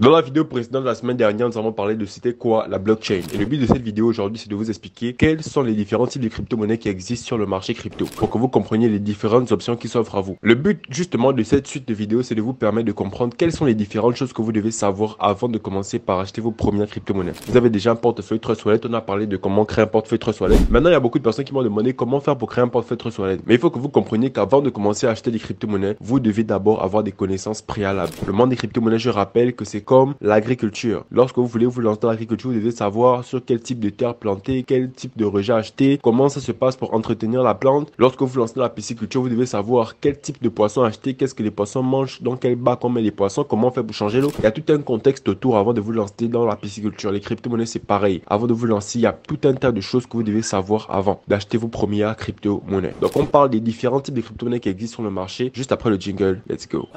Dans la vidéo précédente de la semaine dernière, nous avons parlé de c'était quoi la blockchain. Et le but de cette vidéo aujourd'hui, c'est de vous expliquer quels sont les différents types de crypto-monnaies qui existent sur le marché crypto pour que vous compreniez les différentes options qui s'offrent à vous. Le but justement de cette suite de vidéos, c'est de vous permettre de comprendre quelles sont les différentes choses que vous devez savoir avant de commencer par acheter vos premières crypto-monnaies. Vous avez déjà un portefeuille Trust Wallet, on a parlé de comment créer un portefeuille Trust Wallet. Maintenant, il y a beaucoup de personnes qui m'ont demandé comment faire pour créer un portefeuille Trust Wallet. Mais il faut que vous compreniez qu'avant de commencer à acheter des crypto-monnaies, vous devez d'abord avoir des connaissances préalables. Le monde des crypto-monnaies, je rappelle que c'est comme l'agriculture. Lorsque vous voulez vous lancer dans l'agriculture, vous devez savoir sur quel type de terre planter, quel type de rejet acheter, comment ça se passe pour entretenir la plante. Lorsque vous vous lancez dans la pisciculture, vous devez savoir quel type de poisson acheter, qu'est-ce que les poissons mangent, dans quel bac on met les poissons, comment on fait pour changer l'eau. Il y a tout un contexte autour avant de vous lancer dans la pisciculture. Les crypto-monnaies, c'est pareil. Avant de vous lancer, il y a tout un tas de choses que vous devez savoir avant d'acheter vos premières crypto-monnaies. Donc, on parle des différents types de crypto-monnaies qui existent sur le marché juste après le jingle. Let's go.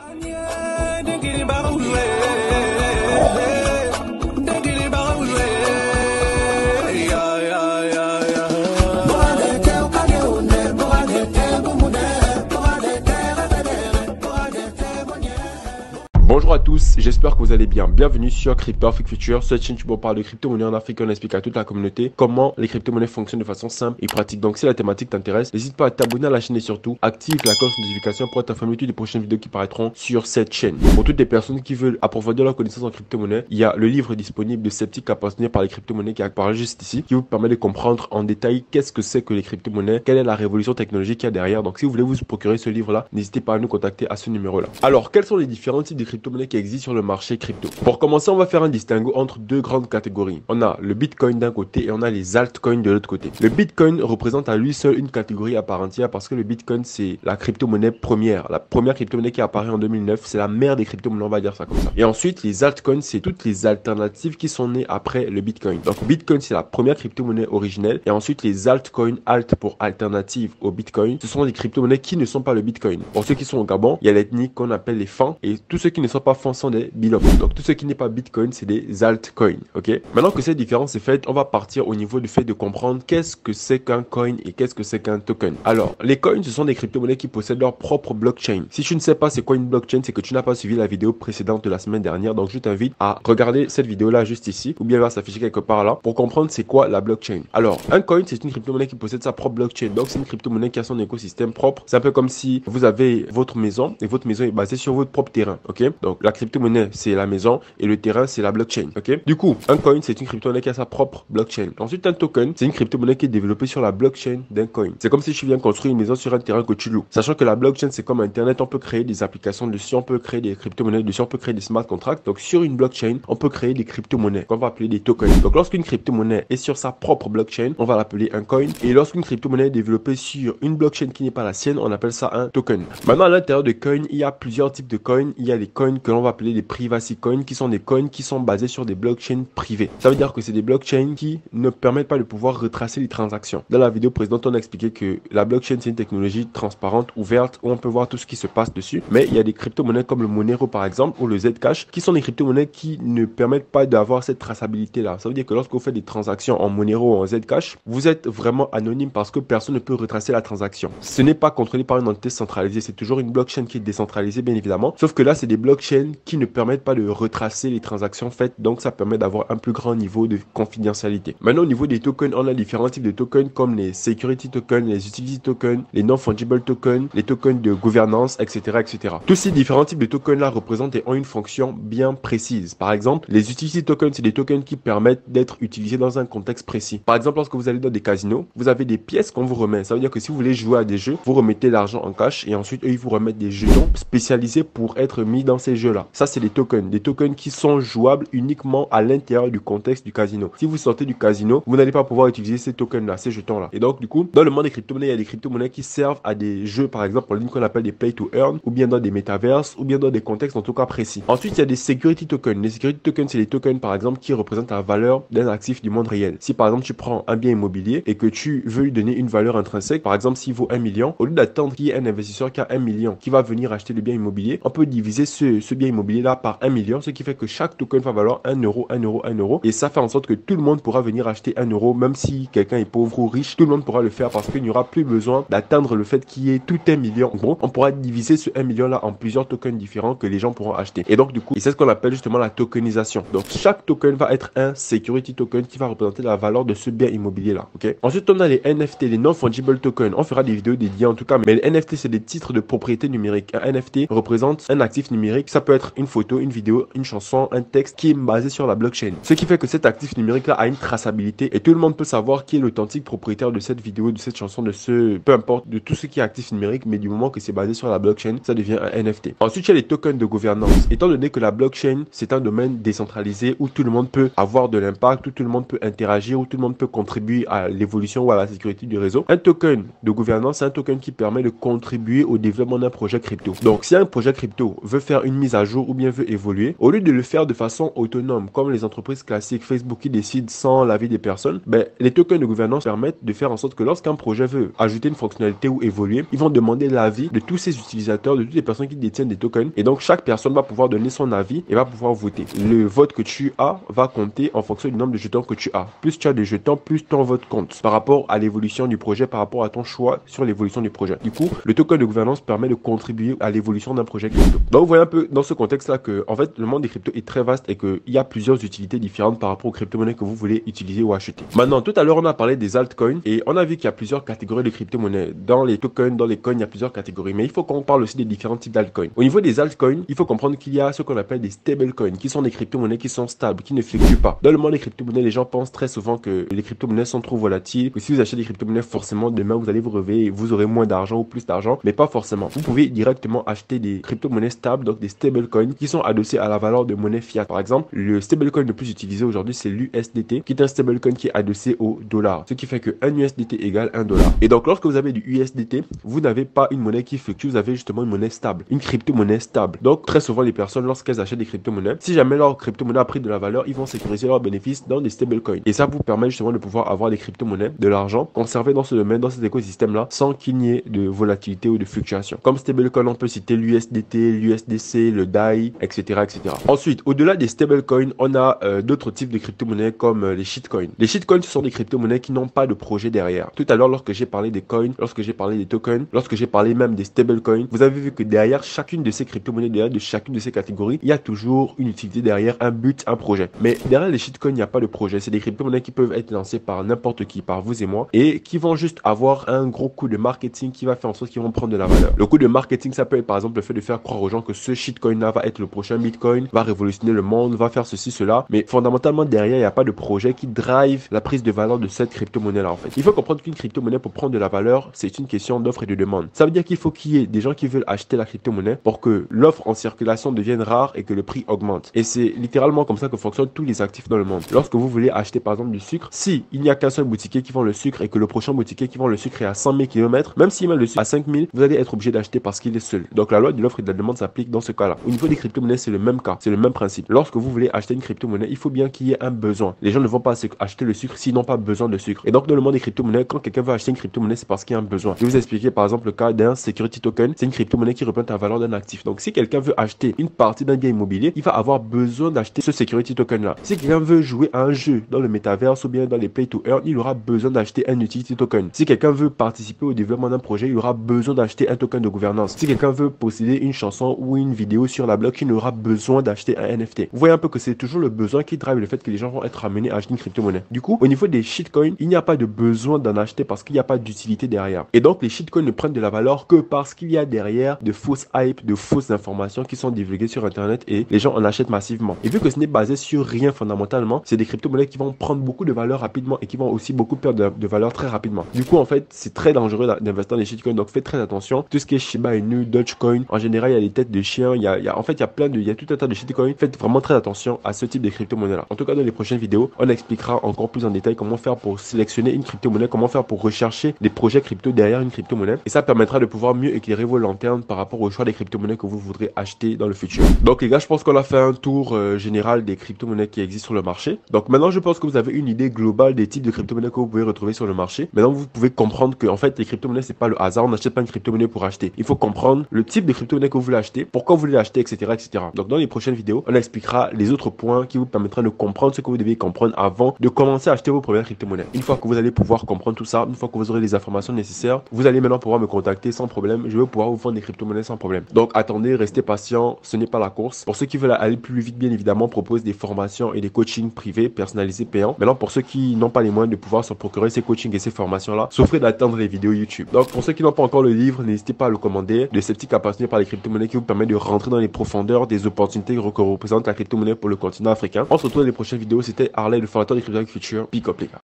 Bonjour à tous, j'espère que vous allez bien. Bienvenue sur Crypto Afrique Future, cette chaîne où on parle de crypto-monnaies en Afrique. On explique à toute la communauté comment les crypto-monnaies fonctionnent de façon simple et pratique. Donc si la thématique t'intéresse, n'hésite pas à t'abonner à la chaîne et surtout active la cloche de notification pour être informé des prochaines vidéos qui paraîtront sur cette chaîne. Pour toutes les personnes qui veulent approfondir leurs connaissances en crypto-monnaie, il y a le livre disponible de Sceptique à passionné par les crypto-monnaies qui apparaît juste ici, qui vous permet de comprendre en détail qu'est-ce que c'est que les crypto-monnaies, quelle est la révolution technologique qu'il y a derrière. Donc si vous voulez vous procurer ce livre-là, n'hésitez pas à nous contacter à ce numéro-là. Alors, quels sont les différents types de crypto-monnaies qui existent sur le marché crypto? Pour commencer, on va faire un distinguo entre deux grandes catégories. On a le Bitcoin d'un côté et on a les altcoins de l'autre côté. Le Bitcoin représente à lui seul une catégorie à part entière parce que le Bitcoin, c'est la crypto-monnaie première. La première crypto-monnaie qui est apparue en 2009, c'est la mère des crypto-monnaies, on va dire ça comme ça. Et ensuite, les altcoins, c'est toutes les alternatives qui sont nées après le Bitcoin. Donc, Bitcoin, c'est la première crypto-monnaie originelle. Et ensuite, les altcoins, alt pour alternative au Bitcoin, ce sont des crypto-monnaies qui ne sont pas le Bitcoin. Pour ceux qui sont au Gabon, il y a l'ethnie qu'on appelle les Fans et tous ceux qui ne sont pas Fans sont des Bilob. Donc tout ce qui n'est pas Bitcoin, c'est des altcoins, ok? Maintenant que cette différence est faite, on va partir au niveau du fait de comprendre qu'est-ce que c'est qu'un coin et qu'est-ce que c'est qu'un token. Alors, les coins, ce sont des crypto-monnaies qui possèdent leur propre blockchain. Si tu ne sais pas c'est quoi une blockchain, c'est que tu n'as pas suivi la vidéo précédente de la semaine dernière. Donc je t'invite à regarder cette vidéo-là juste ici, ou bien elle va s'afficher quelque part là, pour comprendre c'est quoi la blockchain. Alors, un coin, c'est une crypto-monnaie qui possède sa propre blockchain. Donc c'est une crypto-monnaie qui a son écosystème propre. C'est un peu comme si vous avez votre maison et votre maison est basée sur votre propre terrain, ok? Donc la crypto-monnaie, c'est la maison et le terrain, c'est la blockchain, ok? Du coup, un coin, c'est une crypto-monnaie qui a sa propre blockchain. Ensuite, un token, c'est une crypto-monnaie qui est développée sur la blockchain d'un coin. C'est comme si tu viens construire une maison sur un terrain que tu loues. Sachant que la blockchain, c'est comme Internet, on peut créer des applications dessus, on peut créer des crypto-monnaies dessus, on peut créer des smart contracts. Donc, sur une blockchain, on peut créer des crypto-monnaies qu'on va appeler des tokens. Donc, lorsqu'une crypto-monnaie est sur sa propre blockchain, on va l'appeler un coin. Et lorsqu'une crypto-monnaie est développée sur une blockchain qui n'est pas la sienne, on appelle ça un token. Maintenant, à l'intérieur de coins, il y a plusieurs types de coins. Il y a les coins que l'on va appeler des privacy coins, qui sont des coins qui sont basés sur des blockchains privées. Ça veut dire que c'est des blockchains qui ne permettent pas de pouvoir retracer les transactions. Dans la vidéo précédente, on a expliqué que la blockchain, c'est une technologie transparente, ouverte, où on peut voir tout ce qui se passe dessus. Mais il y a des crypto-monnaies comme le Monero, par exemple, ou le Zcash, qui sont des crypto-monnaies qui ne permettent pas d'avoir cette traçabilité-là. Ça veut dire que lorsque vous faites des transactions en Monero ou en Zcash, vous êtes vraiment anonyme parce que personne ne peut retracer la transaction. Ce n'est pas contrôlé par une entité centralisée. C'est toujours une blockchain qui est décentralisée, bien évidemment. Sauf que là, c'est des blockchains qui ne permettent pas de retracer les transactions faites. Donc, ça permet d'avoir un plus grand niveau de confidentialité. Maintenant, au niveau des tokens, on a différents types de tokens comme les security tokens, les utility tokens, les non-fungible tokens, les tokens de gouvernance, etc., etc. Tous ces différents types de tokens-là représentent et ont une fonction bien précise. Par exemple, les utility tokens, c'est des tokens qui permettent d'être utilisés dans un contexte précis. Par exemple, lorsque vous allez dans des casinos, vous avez des pièces qu'on vous remet. Ça veut dire que si vous voulez jouer à des jeux, vous remettez l'argent en cash et ensuite, eux, ils vous remettent des jetons spécialisés pour être mis dans ces jeux-là. Ça, c'est des tokens qui sont jouables uniquement à l'intérieur du contexte du casino. Si vous sortez du casino, vous n'allez pas pouvoir utiliser ces tokens-là, ces jetons-là. Et donc, du coup, dans le monde des crypto-monnaies, il y a des crypto-monnaies qui servent à des jeux, par exemple, en ligne qu'on appelle des pay to earn, ou bien dans des metaverses, ou bien dans des contextes en tout cas précis. Ensuite, il y a des security tokens. Les security tokens, c'est des tokens, par exemple, qui représentent la valeur d'un actif du monde réel. Si, par exemple, tu prends un bien immobilier et que tu veux lui donner une valeur intrinsèque, par exemple, s'il vaut 1 million, au lieu d'attendre qu'il y ait un investisseur qui a 1 million, qui va venir acheter le bien immobilier, on peut diviser ce bien immobilier-là par 1 million, ce qui fait que chaque token va valoir 1 euro, 1 euro, 1 euro. Et ça fait en sorte que tout le monde pourra venir acheter 1 euro, même si quelqu'un est pauvre ou riche, tout le monde pourra le faire parce qu'il n'y aura plus besoin d'atteindre le fait qu'il y ait tout 1 million. En gros, on pourra diviser ce 1 million là en plusieurs tokens différents que les gens pourront acheter. Et donc du coup, c'est ce qu'on appelle justement la tokenisation. Donc chaque token va être un security token qui va représenter la valeur de ce bien immobilier là. Ok. Ensuite, on a les NFT, les non-fungible tokens. On fera des vidéos dédiées en tout cas, mais les NFT c'est des titres de propriété numérique. Un NFT représente un actif numérique. Ça peut être une photo, une vidéo, une chanson, un texte qui est basé sur la blockchain. Ce qui fait que cet actif numérique là a une traçabilité et tout le monde peut savoir qui est l'authentique propriétaire de cette vidéo, de cette chanson, de ce, peu importe, de tout ce qui est actif numérique, mais du moment que c'est basé sur la blockchain, ça devient un NFT. Ensuite, il y a les tokens de gouvernance. Étant donné que la blockchain, c'est un domaine décentralisé où tout le monde peut avoir de l'impact, où tout le monde peut interagir, où tout le monde peut contribuer à l'évolution ou à la sécurité du réseau. Un token de gouvernance, c'est un token qui permet de contribuer au développement d'un projet crypto. Donc, si un projet crypto veut faire une mise à jour ou bien veut évoluer, au lieu de le faire de façon autonome, comme les entreprises classiques, Facebook qui décident sans l'avis des personnes, ben, les tokens de gouvernance permettent de faire en sorte que lorsqu'un projet veut ajouter une fonctionnalité ou évoluer, ils vont demander l'avis de tous ces utilisateurs, de toutes les personnes qui détiennent des tokens. Et donc, chaque personne va pouvoir donner son avis et va pouvoir voter. Le vote que tu as va compter en fonction du nombre de jetons que tu as. Plus tu as de jetons, plus ton vote compte par rapport à l'évolution du projet, par rapport à ton choix sur l'évolution du projet. Du coup, le token de gouvernance permet de contribuer à l'évolution d'un projet crypto. Donc, vous voyez un peu dans ce contexte-là que, en fait, le monde des cryptos est très vaste et qu'il y a plusieurs utilités différentes par rapport aux crypto-monnaies que vous voulez utiliser ou acheter. Maintenant, tout à l'heure, on a parlé des altcoins et on a vu qu'il y a plusieurs catégories de crypto-monnaies. Dans les tokens, dans les coins, il y a plusieurs catégories. Mais il faut qu'on parle aussi des différents types d'altcoins. Au niveau des altcoins, il faut comprendre qu'il y a ce qu'on appelle des stablecoins, qui sont des crypto-monnaies qui sont stables, qui ne fluctuent pas. Dans le monde des crypto-monnaies, les gens pensent très souvent que les crypto-monnaies sont trop volatiles, que si vous achetez des crypto-monnaies, forcément, demain, vous allez vous réveiller et vous aurez moins d'argent ou plus d'argent, mais pas forcément. Vous pouvez directement acheter des crypto-monnaies stables, donc des stablecoins, qui sont adossés à la valeur de monnaie fiat. Par exemple, le stablecoin le plus utilisé aujourd'hui, c'est l'USDT, qui est un stablecoin qui est adossé au dollar. Ce qui fait que 1 USDT égale 1 dollar. Et donc, lorsque vous avez du USDT, vous n'avez pas une monnaie qui fluctue, vous avez justement une monnaie stable, une crypto-monnaie stable. Donc, très souvent, les personnes, lorsqu'elles achètent des crypto-monnaies, si jamais leur crypto-monnaie a pris de la valeur, ils vont sécuriser leurs bénéfices dans des stablecoins. Et ça vous permet justement de pouvoir avoir des crypto-monnaies, de l'argent conservé dans ce domaine, dans cet écosystème-là, sans qu'il n'y ait de volatilité ou de fluctuation. Comme stablecoin, on peut citer l'USDT, l'USDC, le DAI, etc., etc. Ensuite, au-delà des stablecoins, on a d'autres types de crypto-monnaies comme les shitcoins. Les shitcoins, ce sont des crypto-monnaies qui n'ont pas de projet derrière. Tout à l'heure, lorsque j'ai parlé des coins, lorsque j'ai parlé des tokens, lorsque j'ai parlé même des stablecoins, vous avez vu que derrière chacune de ces crypto-monnaies, derrière de chacune de ces catégories, il y a toujours une utilité derrière, un but, un projet. Mais derrière les shitcoins, il n'y a pas de projet. C'est des crypto-monnaies qui peuvent être lancées par n'importe qui, par vous et moi, et qui vont juste avoir un gros coup de marketing qui va faire en sorte qu'ils vont prendre de la valeur. Le coup de marketing, ça peut être par exemple le fait de faire croire aux gens que ce shitcoin-là va être le prochain Bitcoin, va révolutionner le monde, va faire ceci, cela. Mais fondamentalement, derrière, il n'y a pas de projet qui drive la prise de valeur de cette crypto-monnaie-là, en fait. Il faut comprendre qu'une crypto-monnaie, pour prendre de la valeur, c'est une question d'offre et de demande. Ça veut dire qu'il faut qu'il y ait des gens qui veulent acheter la crypto-monnaie pour que l'offre en circulation devienne rare et que le prix augmente. Et c'est littéralement comme ça que fonctionnent tous les actifs dans le monde. Lorsque vous voulez acheter, par exemple, du sucre, si il n'y a qu'un seul boutiquier qui vend le sucre et que le prochain boutiquier qui vend le sucre est à 100 000 km, même s'il met le sucre à 5 000, vous allez être obligé d'acheter parce qu'il est seul. Donc la loi de l'offre et de la demande s'applique dans ce cas-là. Au niveau des crypto-monnaies, c'est le même cas, c'est le même principe. Lorsque vous voulez acheter une crypto-monnaie, il faut bien qu'il y ait un besoin. Les gens ne vont pas acheter le sucre s'ils n'ont pas besoin de sucre. Et donc dans le monde des crypto-monnaies, quand quelqu'un veut acheter une crypto-monnaie, c'est parce qu'il y a un besoin. Je vais vous expliquer par exemple le cas d'un security token. C'est une crypto-monnaie qui représente la valeur d'un actif. Donc si quelqu'un veut acheter une partie d'un bien immobilier, il va avoir besoin d'acheter ce security token-là. Si quelqu'un veut jouer à un jeu dans le métaverse ou bien dans les play to earn, il aura besoin d'acheter un utility token. Si quelqu'un veut participer au développement d'un projet, il aura besoin d'acheter un token de gouvernance. Si quelqu'un veut posséder une chanson ou une vidéo sur la blockchain, il aura besoin d'acheter un NFT. Vous voyez un peu que c'est toujours le besoin qui drive le fait que les gens vont être amenés à acheter une crypto-monnaie. Du coup, au niveau des shitcoins, il n'y a pas de besoin d'en acheter parce qu'il n'y a pas d'utilité derrière. Et donc, les shitcoins ne prennent de la valeur que parce qu'il y a derrière de fausses hype, de fausses informations qui sont divulguées sur Internet et les gens en achètent massivement. Et vu que ce n'est basé sur rien fondamentalement, c'est des crypto-monnaies qui vont prendre beaucoup de valeur rapidement et qui vont aussi beaucoup perdre de valeur très rapidement. Du coup, en fait, c'est très dangereux d'investir dans les shitcoins. Donc, faites très attention. Tout ce qui est Shiba Inu, Dogecoin, en général, il y a des têtes de chiens. En fait, il y a tout un tas de shitcoins. Faites vraiment très attention à ce type de crypto-monnaie-là. En tout cas, dans les prochaines vidéos, on expliquera encore plus en détail comment faire pour sélectionner une crypto-monnaie, comment faire pour rechercher des projets crypto derrière une crypto-monnaie. Et ça permettra de pouvoir mieux éclairer vos lanternes par rapport au choix des crypto-monnaies que vous voudrez acheter dans le futur. Donc, les gars, je pense qu'on a fait un tour général des crypto-monnaies qui existent sur le marché. Donc, maintenant, je pense que vous avez une idée globale des types de crypto-monnaies que vous pouvez retrouver sur le marché. Maintenant, vous pouvez comprendre que, en fait, les crypto-monnaies, c'est pas le hasard. On n'achète pas une crypto-monnaie pour acheter. Il faut comprendre le type de crypto-monnaie que vous voulez acheter, pourquoi vous voulez l'acheter, etc., etc. etc. Donc dans les prochaines vidéos, on expliquera les autres points qui vous permettront de comprendre ce que vous devez comprendre avant de commencer à acheter vos premières crypto-monnaies. Une fois que vous allez pouvoir comprendre tout ça, une fois que vous aurez les informations nécessaires, vous allez maintenant pouvoir me contacter sans problème. Je vais pouvoir vous vendre des crypto-monnaies sans problème. Donc attendez, restez patient, ce n'est pas la course. Pour ceux qui veulent aller plus vite, bien évidemment, on propose des formations et des coachings privés personnalisés payants. Maintenant, pour ceux qui n'ont pas les moyens de pouvoir se procurer ces coachings et ces formations-là, s'offrez d'attendre les vidéos YouTube. Donc pour ceux qui n'ont pas encore le livre, n'hésitez pas à le commander. De Sceptique à passionné par les crypto-monnaies qui vous permet de rentrer dans les profondeurs des opportunités que représente la crypto-monnaie pour le continent africain. On se retrouve dans les prochaines vidéos. C'était Harley, le fondateur de Crypto Future. Pick up les gars.